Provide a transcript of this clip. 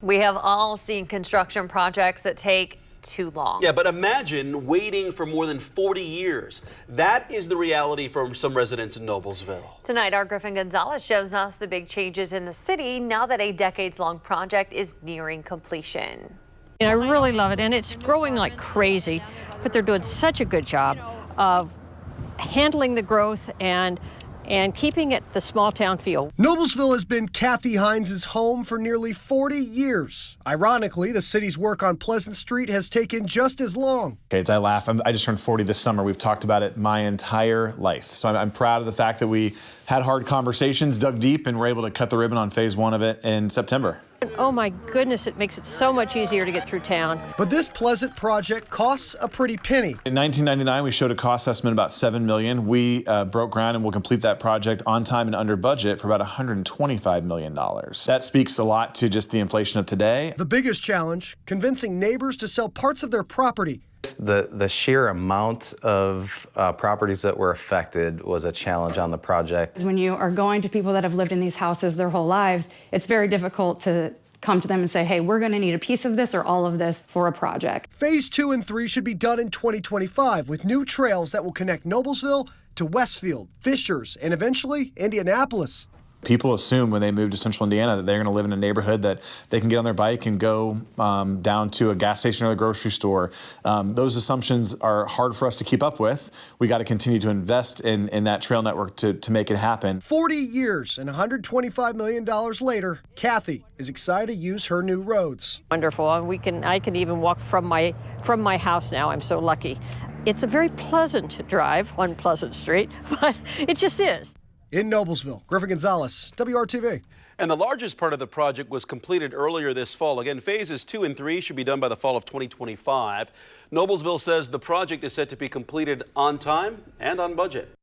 We have all seen construction projects that take too long. Yeah, but imagine waiting for more than 40 years. That is the reality for some residents in Noblesville. Tonight, our Griffin Gonzalez shows us the big changes in the city now that a decades-long project is nearing completion. I really love it, and it's growing like crazy, but they're doing such a good job of handling the growth and keeping it the small town feel. Noblesville has been Kathy Hines' home for nearly 40 years. Ironically, the city's work on Pleasant Street has taken just as long. Kids, I laugh. I just turned 40 this summer. We've talked about it my entire life. So I'm proud of the fact that we had hard conversations, dug deep, and were able to cut the ribbon on phase 1 of it in September. Oh my goodness, it makes it so much easier to get through town. But this Pleasant project costs a pretty penny. In 1999, we showed a cost estimate about $7 million. We broke ground and will complete that project on time and under budget for about $125 million. That speaks a lot to just the inflation of today. The biggest challenge, convincing neighbors to sell parts of their property. The sheer amount of properties that were affected was a challenge on the project. When you are going to people that have lived in these houses their whole lives, it's very difficult to come to them and say, hey, we're going to need a piece of this or all of this for a project. Phase 2 and 3 should be done in 2025 with new trails that will connect Noblesville to Westfield, Fishers, and eventually Indianapolis. People assume when they move to central Indiana that they're going to live in a neighborhood that they can get on their bike and go down to a gas station or a grocery store. Those assumptions are hard for us to keep up with. We got to continue to invest in that trail network to make it happen. 40 years and $125 million later, Kathy is excited to use her new roads. Wonderful. I can even walk from my house now. I'm so lucky. It's a very pleasant drive on Pleasant Street, but it just is. In Noblesville, Griffin Gonzalez, WRTV. And the largest part of the project was completed earlier this fall. Again, phases 2 and 3 should be done by the fall of 2025. Noblesville says the project is set to be completed on time and on budget.